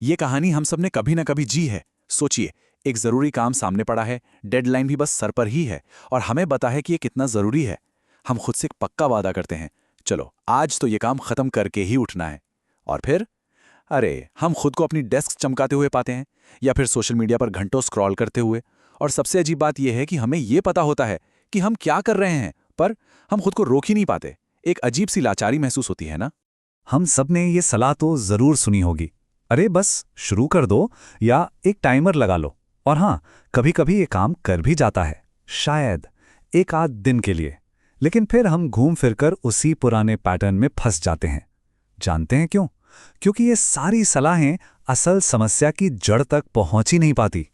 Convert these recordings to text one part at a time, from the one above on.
ये कहानी हम सब ने कभी ना कभी जी है। सोचिए, एक जरूरी काम सामने पड़ा है, डेडलाइन भी बस सर पर ही है, और हमें पता है कि ये कितना जरूरी है। हम खुद से एक पक्का वादा करते हैं, चलो आज तो ये काम खत्म करके ही उठना है। और फिर हम खुद को अपनी डेस्क चमकाते हुए पाते हैं, या फिर सोशल मीडिया पर घंटों स्क्रॉल करते हुए। और सबसे अजीब बात यह है कि हमें ये पता होता है कि हम क्या कर रहे हैं, पर हम खुद को रोक ही नहीं पाते। एक अजीब सी लाचारी महसूस होती है ना। हम सब ने ये सलाह तो जरूर सुनी होगी, अरे बस शुरू कर दो या एक टाइमर लगा लो। और हाँ, कभी कभी ये काम कर भी जाता है, शायद एक आध दिन के लिए। लेकिन फिर हम घूम फिरकर उसी पुराने पैटर्न में फंस जाते हैं। जानते हैं क्यों? क्योंकि ये सारी सलाहें असल समस्या की जड़ तक पहुंच ही नहीं पाती।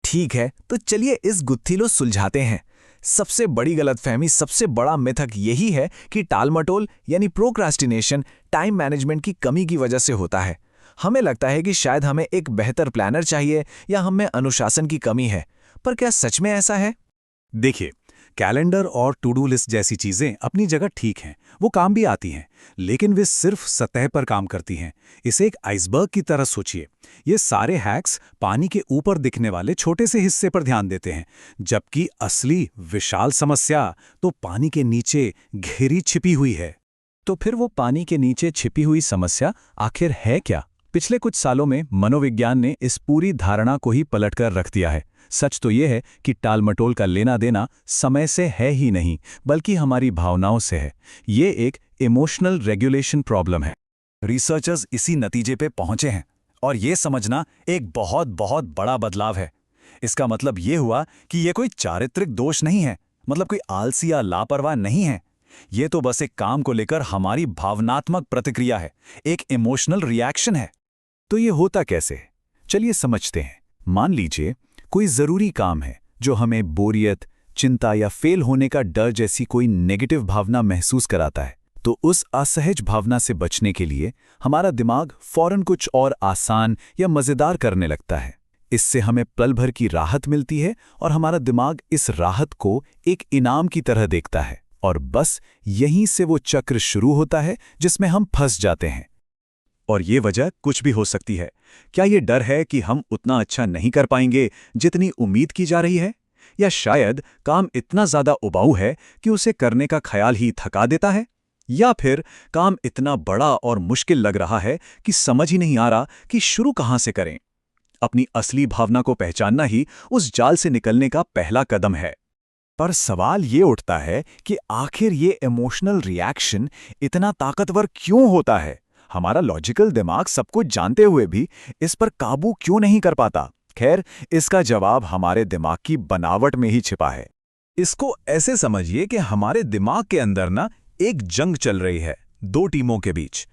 ठीक है, तो चलिए इस गुत्थी सुलझाते हैं। सबसे बड़ी गलतफहमी, सबसे बड़ा मिथक यही है कि टालमटोल यानी प्रोक्रास्टिनेशन टाइम मैनेजमेंट की कमी की वजह से होता है। हमें लगता है कि शायद हमें एक बेहतर प्लानर चाहिए या हमें अनुशासन की कमी है। पर क्या सच में ऐसा है? देखिए, कैलेंडर और टू डू लिस्ट जैसी चीजें अपनी जगह ठीक हैं, वो काम भी आती हैं, लेकिन वे सिर्फ सतह पर काम करती हैं। इसे एक आइसबर्ग की तरह सोचिए। ये सारे हैक्स पानी के ऊपर दिखने वाले छोटे से हिस्से पर ध्यान देते हैं, जबकि असली विशाल समस्या तो पानी के नीचे घेरी छिपी हुई है। तो फिर वो पानी के नीचे छिपी हुई समस्या आखिर है क्या? पिछले कुछ सालों में मनोविज्ञान ने इस पूरी धारणा को ही पलटकर रख दिया है। सच तो ये है कि टालमटोल का लेना देना समय से है ही नहीं, बल्कि हमारी भावनाओं से है। ये एक इमोशनल रेगुलेशन प्रॉब्लम है। रिसर्चर्स इसी नतीजे पे पहुंचे हैं, और ये समझना एक बहुत बहुत बड़ा बदलाव है। इसका मतलब ये हुआ कि ये कोई चारित्रिक दोष नहीं है, मतलब कोई आलसी या लापरवाह नहीं है। ये तो बस एक काम को लेकर हमारी भावनात्मक प्रतिक्रिया है, एक इमोशनल रिएक्शन है। तो ये होता कैसे? चलिए समझते हैं। मान लीजिए कोई जरूरी काम है जो हमें बोरियत, चिंता या फेल होने का डर जैसी कोई नेगेटिव भावना महसूस कराता है। तो उस असहज भावना से बचने के लिए हमारा दिमाग फौरन कुछ और आसान या मजेदार करने लगता है। इससे हमें पल भर की राहत मिलती है, और हमारा दिमाग इस राहत को एक इनाम की तरह देखता है। और बस यहीं से वो चक्र शुरू होता है जिसमें हम फंस जाते हैं। और ये वजह कुछ भी हो सकती है। क्या ये डर है कि हम उतना अच्छा नहीं कर पाएंगे जितनी उम्मीद की जा रही है? या शायद काम इतना ज्यादा उबाऊ है कि उसे करने का ख्याल ही थका देता है? या फिर काम इतना बड़ा और मुश्किल लग रहा है कि समझ ही नहीं आ रहा कि शुरू कहां से करें? अपनी असली भावना को पहचानना ही उस जाल से निकलने का पहला कदम है। पर सवाल ये उठता है कि आखिर ये इमोशनल रिएक्शन इतना ताकतवर क्यों होता है? हमारा लॉजिकल दिमाग सब कुछ जानते हुए भी इस पर काबू क्यों नहीं कर पाता? खैर, इसका जवाब हमारे दिमाग की बनावट में ही छिपा है। इसको ऐसे समझिए कि हमारे दिमाग के अंदर ना एक जंग चल रही है, दो टीमों के बीच।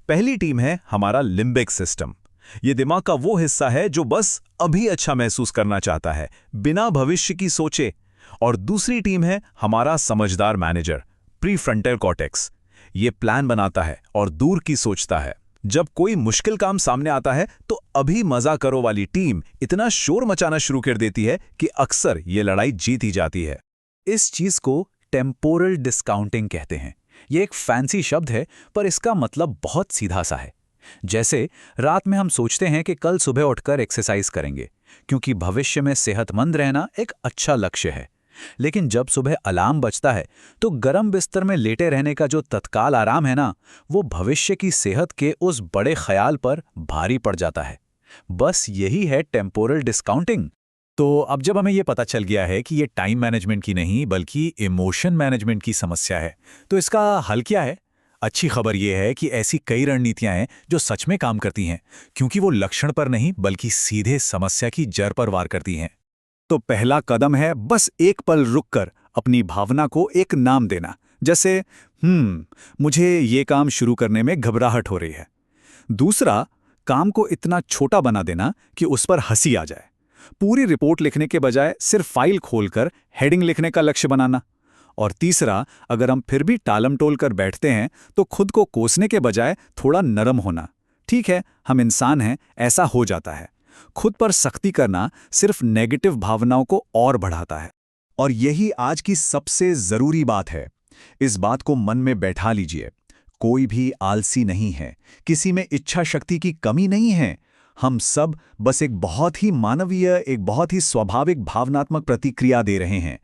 पहली टीम है हमारा लिम्बिक सिस्टम। ये दिमाग का वो हिस्सा है जो बस अभी अच्छा महसूस करना चाहता है, बिना भविष्य की सोचे। और दूसरी टीम है हमारा समझदार मैनेजर, प्रीफ्रंटल कॉर्टेक्स। ये प्लान बनाता है और दूर की सोचता है। जब कोई मुश्किल काम सामने आता है तो अभी मजा करो वाली टीम इतना शोर मचाना शुरू कर देती है कि अक्सर ये लड़ाई जीती जाती है। इस चीज को टेम्पोरल डिस्काउंटिंग कहते हैं। ये एक फैंसी शब्द है, पर इसका मतलब बहुत सीधा सा है। जैसे रात में हम सोचते हैं कि कल सुबह उठकर एक्सरसाइज करेंगे, क्योंकि भविष्य में सेहतमंद रहना एक अच्छा लक्ष्य है। लेकिन जब सुबह अलार्म बजता है तो गर्म बिस्तर में लेटे रहने का जो तत्काल आराम है ना, वो भविष्य की सेहत के उस बड़े ख्याल पर भारी पड़ जाता है। बस यही है टेम्पोरल डिस्काउंटिंग। तो अब जब हमें ये पता चल गया है कि ये टाइम मैनेजमेंट की नहीं बल्कि इमोशन मैनेजमेंट की समस्या है, तो इसका हल क्या है? अच्छी खबर यह है कि ऐसी कई रणनीतियां हैं जो सच में काम करती हैं, क्योंकि वो लक्षण पर नहीं बल्कि सीधे समस्या की जड़ पर वार करती हैं। तो पहला कदम है बस एक पल रुककर अपनी भावना को एक नाम देना। जैसे मुझे ये काम शुरू करने में घबराहट हो रही है। दूसरा, काम को इतना छोटा बना देना कि उस पर हंसी आ जाए। पूरी रिपोर्ट लिखने के बजाय सिर्फ फाइल खोलकर हेडिंग लिखने का लक्ष्य बनाना। और तीसरा, अगर हम फिर भी टालमटोल कर बैठते हैं तो खुद को कोसने के बजाय थोड़ा नरम होना। ठीक है, हम इंसान हैं, ऐसा हो जाता है। खुद पर सख्ती करना सिर्फ नेगेटिव भावनाओं को और बढ़ाता है। और यही आज की सबसे जरूरी बात है। इस बात को मन में बैठा लीजिए। कोई भी आलसी नहीं है, किसी में इच्छा शक्ति की कमी नहीं है। हम सब बस एक बहुत ही मानवीय, एक बहुत ही स्वाभाविक भावनात्मक प्रतिक्रिया दे रहे हैं।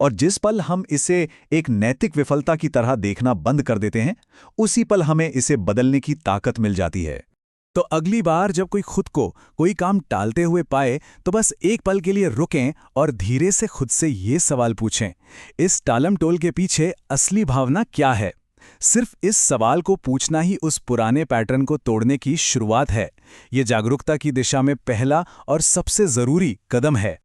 और जिस पल हम इसे एक नैतिक विफलता की तरह देखना बंद कर देते हैं, उसी पल हमें इसे बदलने की ताकत मिल जाती है। तो अगली बार जब कोई खुद को कोई काम टालते हुए पाए तो बस एक पल के लिए रुकें और धीरे से खुद से ये सवाल पूछें, इस टालम-टोल के पीछे असली भावना क्या है? सिर्फ इस सवाल को पूछना ही उस पुराने पैटर्न को तोड़ने की शुरुआत है। ये जागरूकता की दिशा में पहला और सबसे जरूरी कदम है।